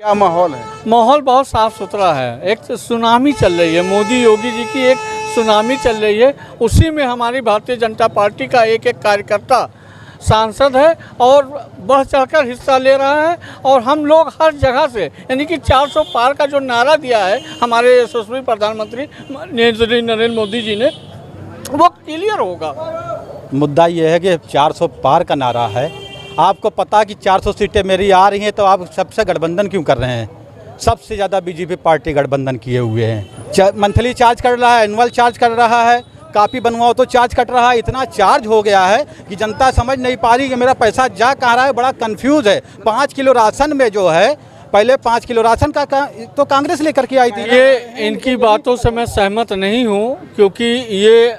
क्या माहौल है? माहौल बहुत साफ सुथरा है। एक सुनामी चल रही है, मोदी योगी जी की एक सुनामी चल रही है। उसी में हमारी भारतीय जनता पार्टी का एक एक कार्यकर्ता सांसद है और बढ़ चढ़कर हिस्सा ले रहा है। और हम लोग हर जगह से, यानी कि 400 पार का जो नारा दिया है हमारे यशस्वी प्रधानमंत्री नरेंद्र मोदी जी ने, वो क्लियर होगा। मुद्दा ये है कि 400 पार का नारा है। आपको पता कि 400 सीटें मेरी आ रही हैं, तो आप सबसे गठबंधन क्यों कर रहे हैं? सबसे ज़्यादा बीजेपी पार्टी गठबंधन किए हुए हैं। मंथली चार्ज कर रहा है, एनुअल चार्ज कर रहा है, कापी बनवाओ तो चार्ज कट रहा है। इतना चार्ज हो गया है कि जनता समझ नहीं पा रही कि मेरा पैसा जा कहाँ रहा है। बड़ा कंफ्यूज है। 5 किलो राशन में जो है, पहले 5 किलो राशन का तो कांग्रेस लेकर के आई थी। ये इनकी बातों से मैं सहमत नहीं हूँ, क्योंकि ये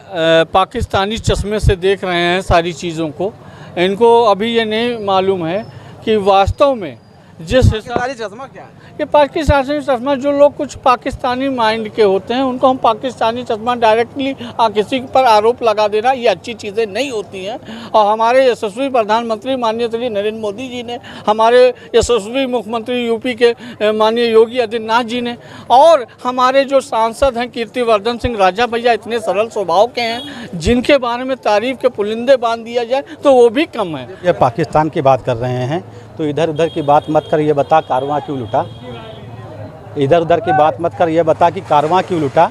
पाकिस्तानी चश्मे से देख रहे हैं सारी चीज़ों को। इनको अभी ये नहीं मालूम है कि वास्तव में जिस हिसाब चश्मा क्या है? ये पाकिस्तानी चश्मा, जो लोग कुछ पाकिस्तानी माइंड के होते हैं उनको हम पाकिस्तानी चश्मा डायरेक्टली किसी पर आरोप लगा देना, ये अच्छी चीज़ें नहीं होती हैं। और हमारे यशस्वी प्रधानमंत्री माननीय श्री नरेंद्र मोदी जी ने, हमारे यशस्वी मुख्यमंत्री यूपी के माननीय योगी आदित्यनाथ जी ने, और हमारे जो सांसद हैं कीर्तिवर्धन सिंह राजा भैया, इतने सरल स्वभाव के हैं, जिनके बारे में तारीफ के पुलिंदे बांध दिया जाए तो वो भी कम है। ये पाकिस्तान की बात कर रहे हैं तो इधर उधर की बात मत कर, ये बता कारवां क्यों लूटा? इधर उधर की बात मत कर, ये बता कि कारवां क्यों लूटा?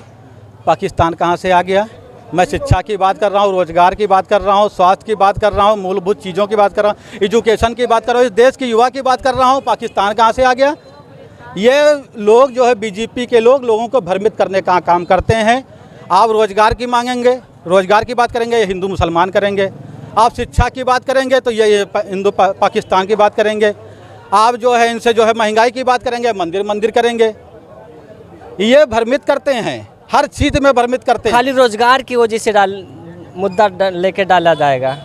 पाकिस्तान कहाँ से आ गया? मैं शिक्षा की बात कर रहा हूँ, रोजगार की बात कर रहा हूँ, स्वास्थ्य की बात कर रहा हूँ, मूलभूत चीज़ों की बात कर रहा हूँ, एजुकेशन की बात कर रहा हूँ, इस देश के युवा की बात कर रहा हूँ। पाकिस्तान कहाँ से आ गया? ये लोग जो है बीजेपी के लोग लोगों को भ्रमित करने का काम करते हैं। आप रोजगार की मांगेंगे, रोजगार की बात करेंगे, ये हिंदू मुसलमान करेंगे। आप शिक्षा की बात करेंगे तो ये हिंदू पाकिस्तान की बात करेंगे। आप जो है इनसे जो है महंगाई की बात करेंगे, मंदिर करेंगे। ये भ्रमित करते हैं, हर चीज़ में भ्रमित करते हैं। खाली रोजगार की वजह से मुद्दा लेके डाला जाएगा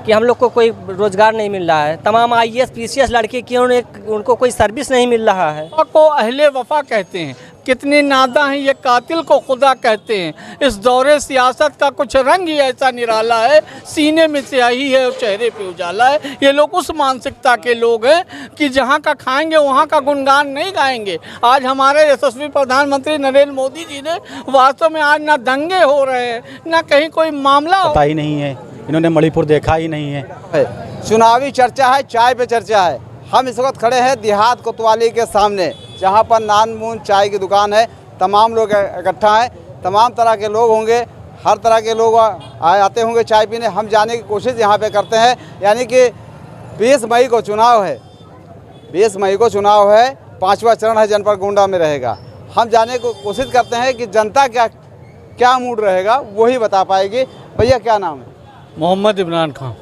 कि हम लोग को कोई रोजगार नहीं मिल रहा है। तमाम IAS PCS लड़के क्यों उनको कोई सर्विस नहीं मिल रहा है। को अहले वफा कहते हैं, कितने नादा हैं ये कातिल को खुदा कहते हैं। इस दौरे सियासत का कुछ रंग ही ऐसा निराला है, सीने में स्याही है और चेहरे पे उजाला है। ये लोग उस मानसिकता के लोग हैं कि जहाँ का खाएंगे वहाँ का गुणगान नहीं गाएंगे। आज हमारे यशस्वी प्रधानमंत्री नरेंद्र मोदी जी ने वास्तव में आज ना दंगे हो रहे हैं, ना कहीं कोई मामला पता ही नहीं है, इन्होंने मणिपुर देखा ही नहीं है। चुनावी चर्चा है, चाय पे चर्चा है। हम इस वक्त खड़े हैं देहात कोतवाली के सामने, जहां पर नान मून चाय की दुकान है। तमाम लोग इकट्ठा हैं, तमाम तरह के लोग होंगे, हर तरह के लोग आते होंगे चाय पीने। हम जाने की कोशिश यहां पे करते हैं, यानी कि 20 मई को चुनाव है, 20 मई को चुनाव है, 5वां चरण है जनपद गोंडा में रहेगा। हम जाने की कोशिश करते हैं कि जनता क्या मूड रहेगा, वही बता पाएगी। भैया क्या नाम है? मोहम्मद इमरान खान।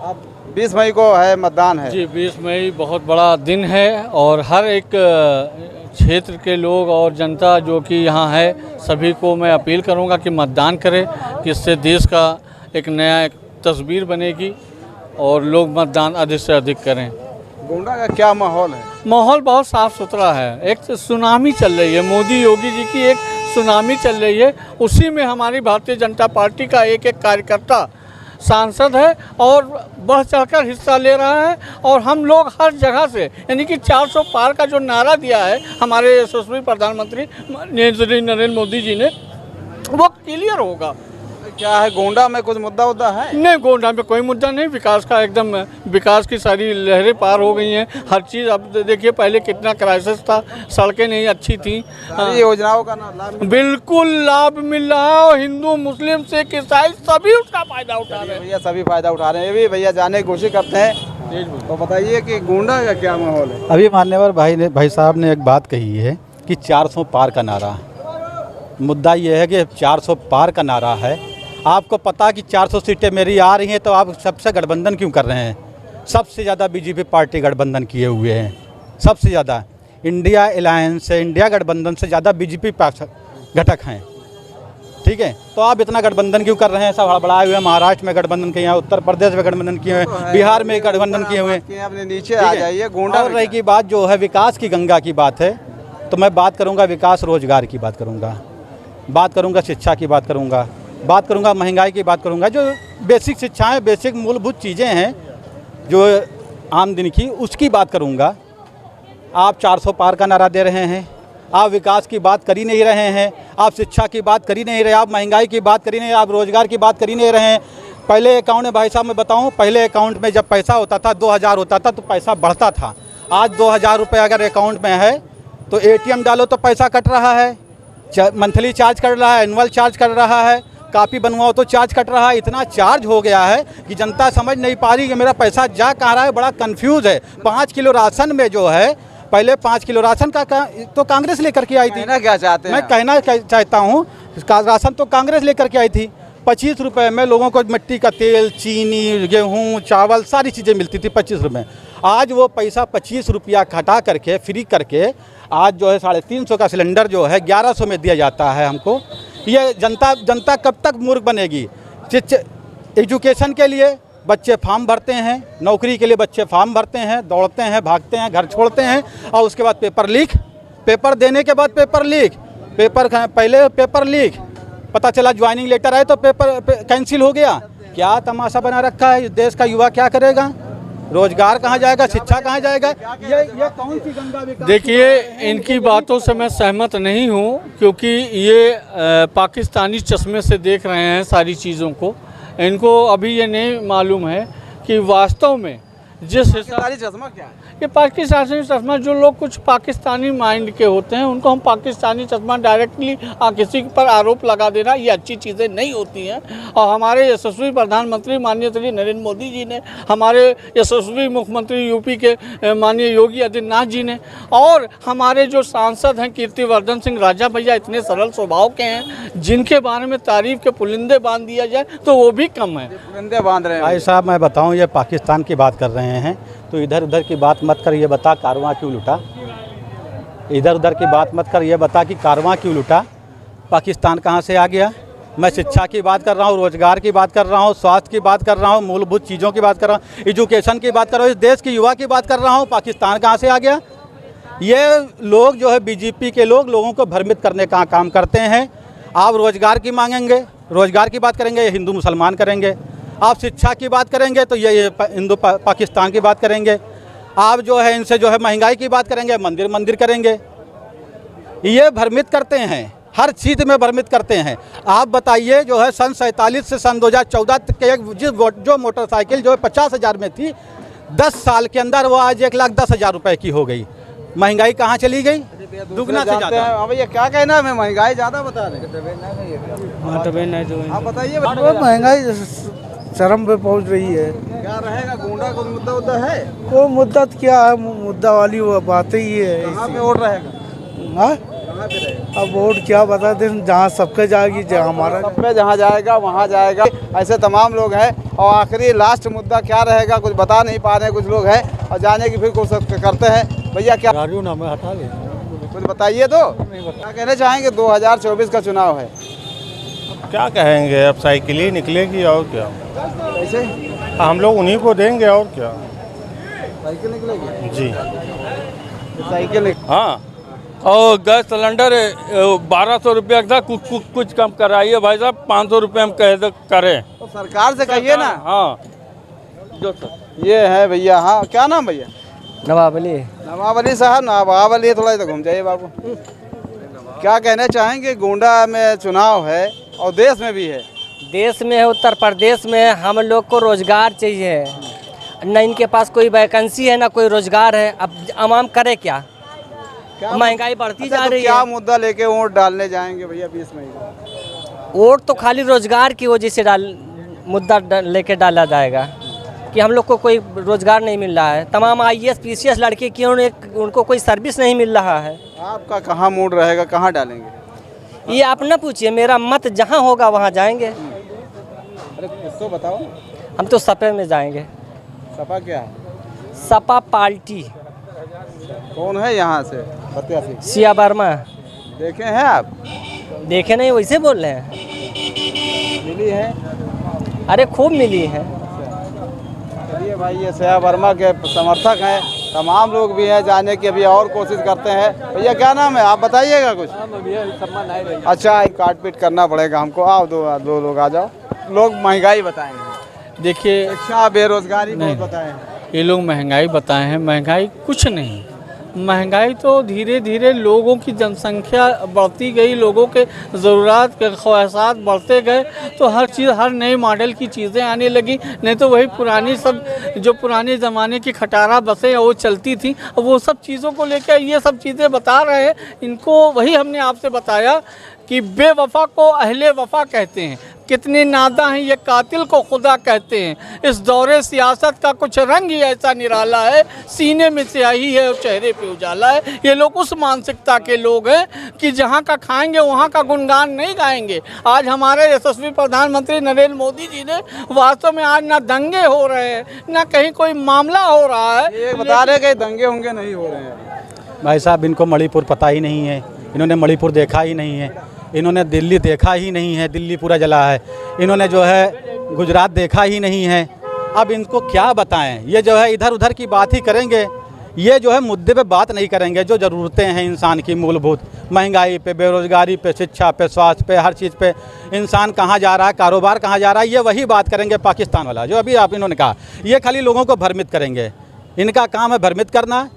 अब 20 मई को है, मतदान है जी, 20 मई बहुत बड़ा दिन है और हर एक क्षेत्र के लोग और जनता जो कि यहाँ है, सभी को मैं अपील करूँगा कि मतदान करें, कि इससे देश का एक नया तस्वीर बनेगी और लोग मतदान अधिक से अधिक करें। गोंडा का क्या माहौल है? माहौल बहुत साफ सुथरा है। एक सुनामी चल रही है, मोदी योगी जी की एक सुनामी चल रही है। उसी में हमारी भारतीय जनता पार्टी का एक एक कार्यकर्ता सांसद है और बढ़ चढ़कर हिस्सा ले रहा है। और हम लोग हर जगह से, यानी कि 400 पार का जो नारा दिया है हमारे यशस्वी प्रधानमंत्री नरेंद्र मोदी जी ने, वो क्लियर होगा। क्या है गोंडा में कुछ मुद्दा है? नहीं, गोंडा में कोई मुद्दा नहीं। विकास का एकदम, विकास की सारी लहरें पार हो गई हैं। हर चीज़, अब देखिए पहले कितना क्राइसिस था, सड़कें नहीं अच्छी थी। योजनाओं का लाभ बिल्कुल लाभ मिल रहा है और हिंदू मुस्लिम सिख ईसाई सभी उसका फायदा उठा रहे हैं। भैया सभी फायदा उठा रहे हैं। ये भी भैया जाने की कोशिश करते हैं। तो बताइए कि गोंडा का क्या माहौल है? अभी मान्यवर भाई साहब ने एक बात कही है कि 400 पार का नारा। मुद्दा ये है कि 400 पार का नारा है। आपको पता कि 400 सीटें मेरी आ रही हैं, तो आप सबसे गठबंधन क्यों कर रहे हैं? सबसे ज़्यादा बीजेपी पार्टी गठबंधन किए हुए हैं, सबसे ज़्यादा। इंडिया अलायंस से, इंडिया गठबंधन से ज़्यादा बीजेपी घटक हैं, ठीक है? तो आप इतना गठबंधन क्यों कर रहे हैं? सब हड़बड़ाए हुए हैं। महाराष्ट्र में गठबंधन किए हैं, उत्तर प्रदेश में गठबंधन किए हुए हैं, बिहार में गठबंधन किए हुए हैं। अपने नीचे आ जाइए। गोंडा और रही की बात जो है विकास की गंगा की बात है, तो मैं बात करूँगा विकास, रोजगार की बात करूँगा, शिक्षा की बात करूँगा, महंगाई की बात करूँगा। जो बेसिक शिक्षाएं, बेसिक मूलभूत चीज़ें हैं जो आम दिन की, उसकी बात करूँगा। आप 400 पार का नारा दे रहे हैं, आप विकास की बात कर ही नहीं रहे हैं, आप शिक्षा की बात कर ही नहीं रहे, आप महंगाई की बात कर ही नहीं, आप रोज़गार की बात कर ही नहीं रहे हैं। पहले अकाउंट में भाई साहब मैं बताऊं, पहले अकाउंट में जब पैसा होता था 2000 होता था तो पैसा बढ़ता था। आज 2000 रुपये अगर अकाउंट में है तो ATM डालो तो पैसा कट रहा है, मंथली चार्ज कट रहा है, एनुअल चार्ज कट रहा है, कापी बनवाओ तो चार्ज कट रहा है। इतना चार्ज हो गया है कि जनता समझ नहीं पा रही कि मेरा पैसा जा कहाँ रहा है, बड़ा कंफ्यूज है। 5 किलो राशन में जो है, पहले 5 किलो राशन का तो कांग्रेस लेकर के आई थी। कहना क्या चाहते हैं? मैं कहना चाहता हूँ, राशन तो कांग्रेस लेकर के आई थी। 25 रुपये में लोगों को मिट्टी का तेल, चीनी, गेहूँ, चावल सारी चीज़ें मिलती थी 25 रुपये। आज वो पैसा 25 रुपया घटा करके फ्री करके आज जो है 350 का सिलेंडर जो है 1100 में दिया जाता है हमको। ये जनता कब तक मूर्ख बनेगी? एजुकेशन के लिए बच्चे फॉर्म भरते हैं, नौकरी के लिए बच्चे फॉर्म भरते हैं, दौड़ते हैं, भागते हैं, घर छोड़ते हैं और उसके बाद पेपर लीक, पेपर देने के बाद पेपर लीक, पहले पेपर लीक, पता चला ज्वाइनिंग लेटर आए तो पेपर कैंसिल हो गया। क्या तमाशा बना रखा है? इस देश का युवा क्या करेगा? रोजगार कहाँ जाएगा? शिक्षा कहाँ जाएगा? ये कौन सी गंगा विकास? देखिए, इनकी बातों से मैं सहमत नहीं हूँ, क्योंकि ये पाकिस्तानी चश्मे से देख रहे हैं सारी चीज़ों को। इनको अभी ये नहीं मालूम है कि वास्तव में जिस हिसाब चश्मा क्या है? ये पाकिस्तानी चश्मा, जो लोग कुछ पाकिस्तानी माइंड के होते हैं उनको हम पाकिस्तानी चश्मा डायरेक्टली किसी पर आरोप लगा देना, ये अच्छी चीज़ें नहीं होती हैं। और हमारे यशस्वी प्रधानमंत्री माननीय श्री नरेंद्र मोदी जी ने, हमारे यशस्वी मुख्यमंत्री यूपी के माननीय योगी आदित्यनाथ जी ने, और हमारे जो सांसद हैं कीर्तिवर्धन सिंह राजा भैया, इतने सरल स्वभाव के हैं, जिनके बारे में तारीफ के पुलिंदे बांध दिया जाए तो वो भी कम है। पुलिंदे बांध रहे हैं भाई साहब, मैं बताऊं, ये पाकिस्तान की बात कर रहे हैं तो इधर उधर की बात मत कर, ये बता कारवां क्यों लुटा? इधर उधर की बात मत कर, ये बता कि कारवां क्यों लुटा? पाकिस्तान कहाँ से आ गया? मैं शिक्षा की बात कर रहा हूँ, रोजगार की बात कर रहा हूँ, स्वास्थ्य की बात कर रहा हूँ, मूलभूत चीज़ों की बात कर रहा हूँ, एजुकेशन की बात कर रहा हूँ, इस देश की युवा की बात कर रहा हूँ। पाकिस्तान कहाँ से आ गया? ये लोग जो है बीजेपी के लोग लोगों को भ्रमित करने का काम करते हैं। आप रोजगार की मांगेंगे, रोजगार की बात करेंगे, ये हिंदू मुसलमान करेंगे। आप शिक्षा की बात करेंगे तो ये हिंदू पाकिस्तान की बात करेंगे। आप जो है इनसे जो है महंगाई की बात करेंगे, मंदिर करेंगे। ये भ्रमित करते हैं, हर चीज़ में भ्रमित करते हैं। आप बताइए, जो है सन 47 से सन 2014 तक के जो मोटरसाइकिल जो 50,000 में थी, 10 साल के अंदर वो आज 1,10,000 रुपये की हो गई। महंगाई कहाँ चली गई? दुगना से ज़्यादा। अब ये क्या कहना है? महंगाई ज़्यादा बता रहे हैं। आप बताइए, महंगाई चरम पे पहुंच रही है। क्या रहेगा? गुंडा कोई मुद्दा है? कोई मुद्दा क्या है? मुद्दा वाली वो बातें ही है। कहाँ पे वोट रहेगा? हाँ, कहाँ पे रहेगा? अब वोट क्या बता दें, जहाँ सबके जाएगी, जहाँ हमारा सब पे जहाँ जाएगा वहाँ जाएगा। ऐसे तमाम लोग हैं। और आखिरी लास्ट मुद्दा क्या रहेगा कुछ बता नहीं पा रहे हैं कुछ लोग हैं, और जाने की फिर कोशिश करते हैं। भैया क्या नाम हटा ले, कुछ बताइए तो। क्या कहना चाहेंगे? 2024 का चुनाव है, क्या कहेंगे? अब साइकिल ही निकलेगी और क्या? कैसे हम लोग उन्हीं को देंगे और क्या? साइकिल निकलेगी जी साइकिल हाँ। और गैस सिलेंडर 1200 रुपया था, कुछ कम कराइए भाई साहब। 500 रुपये हम करें तो सरकार से कहिए ना। हाँ जो सर। ये है भैया। हाँ, क्या नाम भैया? नवाब अली। नवाब अली साहब। नवाब अली, थोड़ा इधर घूम जाइए बाबू। क्या कहना चाहेंगे? गोंडा में चुनाव है और देश में भी है। देश में है, उत्तर प्रदेश में हम लोग को रोजगार चाहिए, न इनके पास कोई वैकेंसी है, ना कोई रोजगार है। अब आवाम करे क्या? महंगाई बढ़ती जा रही है। क्या मुद्दा लेके वोट डालने जाएंगे भैया 20 मई को? वोट तो खाली रोजगार की वजह से मुद्दा लेके डाला जाएगा कि हम लोग को कोई रोजगार नहीं मिल रहा है। तमाम IAS PCS लड़के क्यों उनको कोई सर्विस नहीं मिल रहा है। आपका कहाँ मूड रहेगा? कहाँ डालेंगे? ये आप न पूछिए, मेरा मत जहाँ होगा वहाँ जाएंगे। अरे कुछ तो बताओ। हम तो सपा में जाएंगे। सपा क्या है? सपा पार्टी। कौन है यहाँ से? बतियासी सिया वर्मा। देखे हैं आप? देखे नहीं, वैसे बोल रहे हैं। मिली है? अरे खूब मिली है। चलिए भाई, ये सिया वर्मा के समर्थक हैं। तमाम लोग भी हैं, जाने की अभी और कोशिश करते हैं। भैया क्या नाम है? आप बताइएगा कुछ। अच्छा, काट पीट करना पड़ेगा हमको। आओ दो लोग आ जाओ। लोग महंगाई बताएंगे। देखिए, शिक्षा, बेरोजगारी बहुत बताए हैं। ये लोग महंगाई बताए हैं। महंगाई कुछ नहीं, महंगाई तो धीरे धीरे लोगों की जनसंख्या बढ़ती गई, लोगों के ज़रूरत के ख्वाहिशात बढ़ते गए, तो हर चीज़, हर नए मॉडल की चीज़ें आने लगी। नहीं तो वही पुरानी सब जो पुराने ज़माने की खटारा बसें वो चलती थी, वो सब चीज़ों को लेकर ये सब चीज़ें बता रहे हैं। इनको वही हमने आपसे बताया कि बेवफा को अहले वफा कहते हैं, कितने नादा हैं ये कातिल को खुदा कहते हैं। इस दौरे सियासत का कुछ रंग ही ऐसा निराला है, सीने में स्याही है और चेहरे पे उजाला है। ये लोग उस मानसिकता के लोग हैं कि जहाँ का खाएंगे वहाँ का गुणगान नहीं गाएंगे। आज हमारे यशस्वी प्रधानमंत्री नरेंद्र मोदी जी ने वास्तव में आज ना दंगे हो रहे हैं, ना कहीं कोई मामला हो रहा है। ये बता रहे कि दंगे होंगे नहीं हो रहे हैं। भाई साहब, इनको मणिपुर पता ही नहीं है, इन्होंने मणिपुर देखा ही नहीं है, इन्होंने दिल्ली देखा ही नहीं है, दिल्ली पूरा जला है, इन्होंने जो है गुजरात देखा ही नहीं है। अब इनको क्या बताएं, ये जो है इधर उधर की बात ही करेंगे, ये जो है मुद्दे पे बात नहीं करेंगे। जो ज़रूरतें हैं इंसान की मूलभूत, महंगाई पे, बेरोज़गारी पे, शिक्षा पे, स्वास्थ्य पे, हर चीज़ पे इंसान कहाँ जा रहा है, कारोबार कहाँ जा रहा है, ये वही बात करेंगे। पाकिस्तान वाला जो अभी आप इन्होंने कहा, ये खाली लोगों को भ्रमित करेंगे, इनका काम है भ्रमित करना।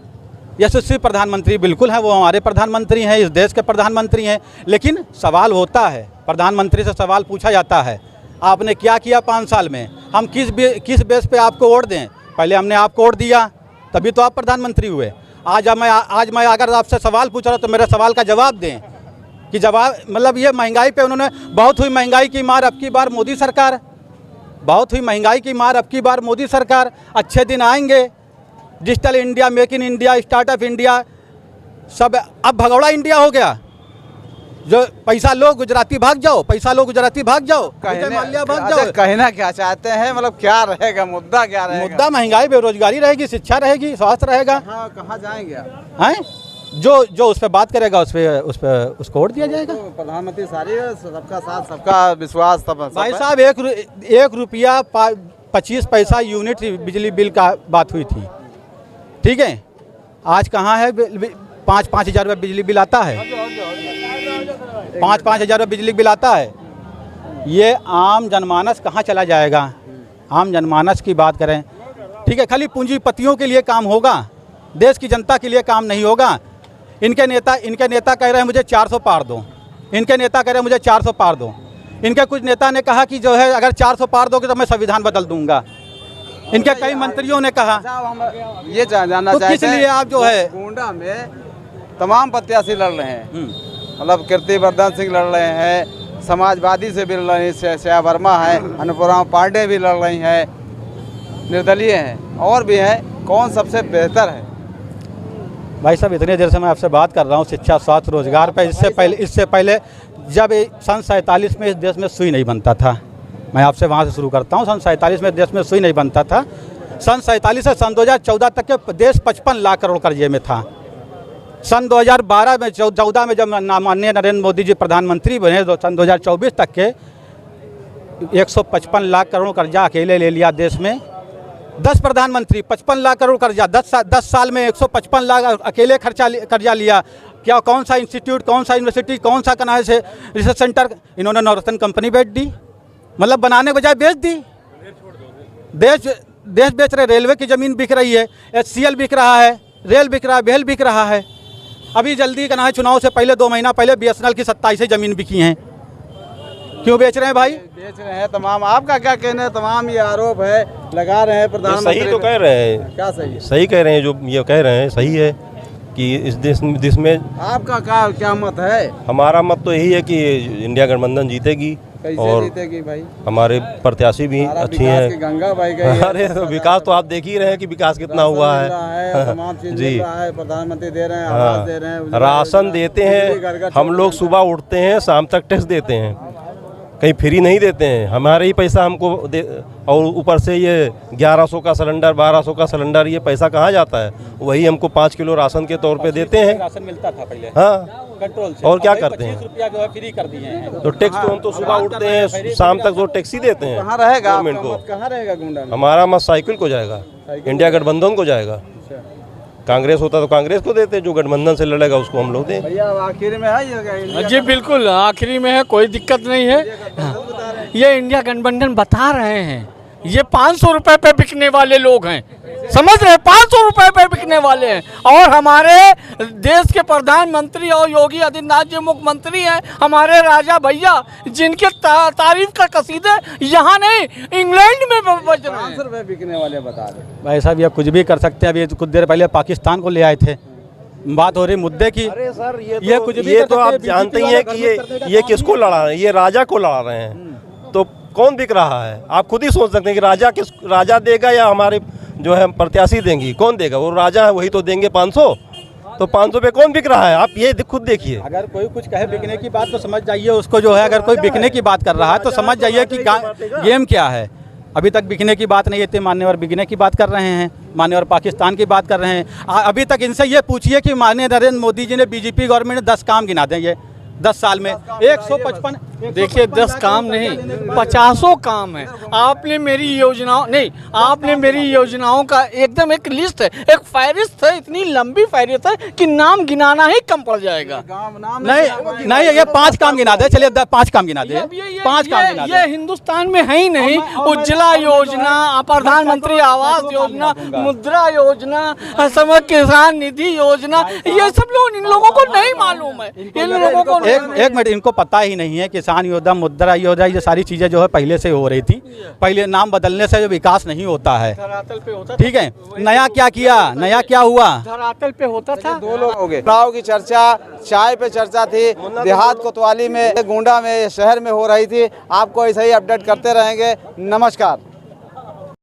यशस्वी प्रधानमंत्री बिल्कुल है, वो हमारे प्रधानमंत्री हैं, इस देश के प्रधानमंत्री हैं, लेकिन सवाल होता है, प्रधानमंत्री से सवाल पूछा जाता है, आपने क्या किया 5 साल में, हम किस बेस पे आपको वोट दें। पहले हमने आपको वोट दिया तभी तो आप प्रधानमंत्री हुए। आज मैं अगर आपसे सवाल पूछ रहा हूँ तो मेरे सवाल का जवाब दें कि जवाब मतलब ये महंगाई पे उन्होंने बहुत हुई महंगाई की मार, अब की बार मोदी सरकार, बहुत हुई महंगाई की मार, अब की बार मोदी सरकार। अच्छे दिन आएंगे, digital India, make in India, startup India, सब अब भगौड़ा इंडिया हो गया। जो पैसा लो गुजराती भाग जाओ, पैसा लो गुजराती भाग जाओ, माल्या भाग जाओ। कहना क्या चाहते हैं, मतलब क्या रहेगा मुद्दा, क्या रहेगा? मुद्दा महंगाई, बेरोजगारी रहेगी, शिक्षा रहेगी, स्वास्थ्य रहेगा। कहाँ जाएंगे आप? हैं जो उस पर बात करेगा उस पर उसको वोट दिया जाएगा। तो प्रधानमंत्री सारी सबका साथ सबका विश्वास। भाई साहब, 1 रुपया 25 पैसा यूनिट बिजली बिल का बात हुई थी, ठीक है। आज कहाँ है 5-5 हज़ार रुपये बिजली बिल आता है, 5-5 हज़ार रुपये बिजली बिल आता है। ये आम जनमानस कहाँ चला जाएगा? आम जनमानस की बात करें, ठीक है, खाली पूंजीपतियों के लिए काम होगा, देश की जनता के लिए काम नहीं होगा। इनके नेता कह रहे हैं मुझे 400 पार दो, इनके नेता कह रहे हैं मुझे 400 पार दो। इनके कुछ नेता ने कहा कि जो है अगर 400 पार दोगे तो मैं संविधान बदल दूंगा। इनके कई मंत्रियों ने कहा। हम ये जानना चाहते हैं, किस लिए आप जो है गोंडा में तमाम प्रत्याशी लड़ रहे हैं, मतलब कीर्तिवर्धन सिंह लड़ रहे हैं, समाजवादी से भी लड़ रहे हैं, श्या वर्मा है, अनुपुरा पांडे भी लड़ रही हैं, निर्दलीय हैं और भी हैं, कौन सबसे बेहतर है? भाई साहब, इतने देर से मैं आपसे बात कर रहा हूँ शिक्षा, स्वास्थ्य, रोजगार पे। इससे पहले जब सन 47 में इस देश में सुई नहीं बनता था, मैं आपसे वहाँ से शुरू करता हूँ। सन 47 में देश में सुई नहीं बनता था। सन 47 से सन 2014 तक के देश 55 लाख करोड़ कर्जे में था। सन 2012 में 14 में जब माननीय नरेंद्र मोदी जी प्रधानमंत्री बने तो सन 2024 तक के 155 लाख करोड़ कर्जा अकेले ले लिया देश में। 10 प्रधानमंत्री 55 लाख करोड़ कर्जा, 10 साल में 155 लाख अकेले कर्जा लिया। क्या कौन सा इंस्टीट्यूट, कौन सा यूनिवर्सिटी, कौन सा कना से रिसर्च सेंटर इन्होंने नवरत्न कंपनी बेच दी, मतलब बनाने के बजाय बेच दी। देश बेच रहे, रेलवे की ज़मीन बिक रही है, HCL बिक रहा है, रेल बिक रहा है, बेल बिक रहा है। अभी जल्दी कना है, चुनाव से पहले 2 महीना पहले BSNL की 27 ज़मीन बिकी हैं। क्यों बेच रहे हैं भाई? बेच रहे हैं तमाम। आपका क्या कहना है? तमाम ये आरोप है लगा रहे हैं प्रधानमंत्री। सही तो कह रहे हैं, क्या सही है? सही कह रहे हैं, जो ये कह रहे हैं सही है कि इस देश में। आपका क्या मत है? हमारा मत तो यही है कि इंडिया गठबंधन जीतेगी। और जीतेगी भाई? हमारे प्रत्याशी भी अच्छी हैं। गंगा भाई गई। अरे तो विकास तो आप देख ही रहे हैं कि विकास कितना हुआ है। तमाम चीज जी, प्रधानमंत्री दे रहे हैं, आवास दे रहे हैं, राशन देते हैं। हम लोग सुबह उठते हैं, शाम तक टैक्स देते हैं, कहीं फ्री नहीं देते हैं। हमारे ही पैसा हमको और ऊपर से ये 1100 का सिलेंडर, 1200 का सिलेंडर, ये पैसा कहाँ जाता है? वही हमको 5 किलो राशन के तौर पे देते हैं। राशन मिलता था पहले, हाँ, कंट्रोल से। और क्या करते हैं? 25 रुपया जो है फ्री कर दिए हैं। तो टैक्स तो हम तो सुबह उठते हैं, शाम तक तो टैक्स ही देते हैं। कहाँ रहेगा गवर्नमेंट को? कहाँ रहेगा गोंडा में? हमारा मत साइकिल को जाएगा, इंडिया गठबंधन को जाएगा। कांग्रेस होता तो कांग्रेस को देते, जो गठबंधन से लड़ेगा उसको हम लोग दें। भैया आखिर में है जी बिल्कुल आखिरी में है, कोई दिक्कत नहीं है। ये इंडिया गठबंधन बता रहे हैं, ये 500 रुपए पे बिकने वाले लोग हैं। समझ रहे, 500 रुपए पे बिकने वाले हैं। और हमारे देश के प्रधानमंत्री और योगी आदित्यनाथ जी मुख्यमंत्री हैं, हमारे राजा भैया, जिनके तारीफ का कसीदे यहाँ नहीं इंग्लैंड में बज रहे हैं। 500 रुपए बिकने वाले बता रहे। भाई साहब ये कुछ भी कर सकते हैं। अभी कुछ देर पहले पाकिस्तान को ले आए थे, बात हो रही मुद्दे की। अरे सर ये कुछ भी ये कर तो सकते आप हैं, जानते ही BJP हैं कि ये किसको लड़ा रहे हैं, ये राजा को लड़ा रहे हैं। तो कौन बिक रहा है? आप खुद ही सोच सकते हैं कि राजा देगा या हमारे जो है प्रत्याशी देंगी, कौन देगा? वो राजा है, वही तो देंगे 500। तो 500 पे कौन बिक रहा है? आप ये खुद देखिए। अगर कोई कुछ कहे बिकने की बात तो समझ जाइए उसको, जो है अगर कोई बिकने की बात कर रहा है तो समझ जाइए कि गेम क्या है। अभी तक बिकने की बात नहीं, इतने मान्यवर बिकने की बात कर रहे हैं, मान्यवर पाकिस्तान की बात कर रहे हैं। अभी तक इनसे ये पूछिए कि माननीय नरेंद्र मोदी जी ने बीजेपी गवर्नमेंट ने 10 काम गिना दें ये 10 साल में 155। देखिए 10 काम नहीं 50 काम है। आपने मेरी योजनाओं नहीं, आपने मेरी योजनाओं का एकदम एक लिस्ट है, एक फहरिस्त है, इतनी लंबी फहरिस्त है कि नाम गिनाना ही कम पड़ जाएगा। नहीं नहीं, ये 5 काम गिना दे, चलिए 5 काम गिना दे, 5 काम गिना दे। ये हिंदुस्तान में है ही नहीं। उज्ज्वला योजना, प्रधानमंत्री आवास योजना, मुद्रा योजना, समग्र किसान निधि योजना, ये सब लोग इन लोगों को नहीं मालूम है। इन लोगों को एक मिनट, इनको पता ही नहीं है किसान योजना, मुद्रा योजना, ये सारी चीजें जो है पहले से हो रही थी। पहले नाम बदलने से जो विकास नहीं होता है, धरातल पे होता, ठीक है। नया क्या किया, नया क्या हुआ? धरातल पे होता था। 2 लोग हो गए। चुनाव की चर्चा चाय पे चर्चा थी, देहात कोतवाली में, गोंडा में, शहर में हो रही थी। आपको ऐसे ही अपडेट करते रहेंगे। नमस्कार।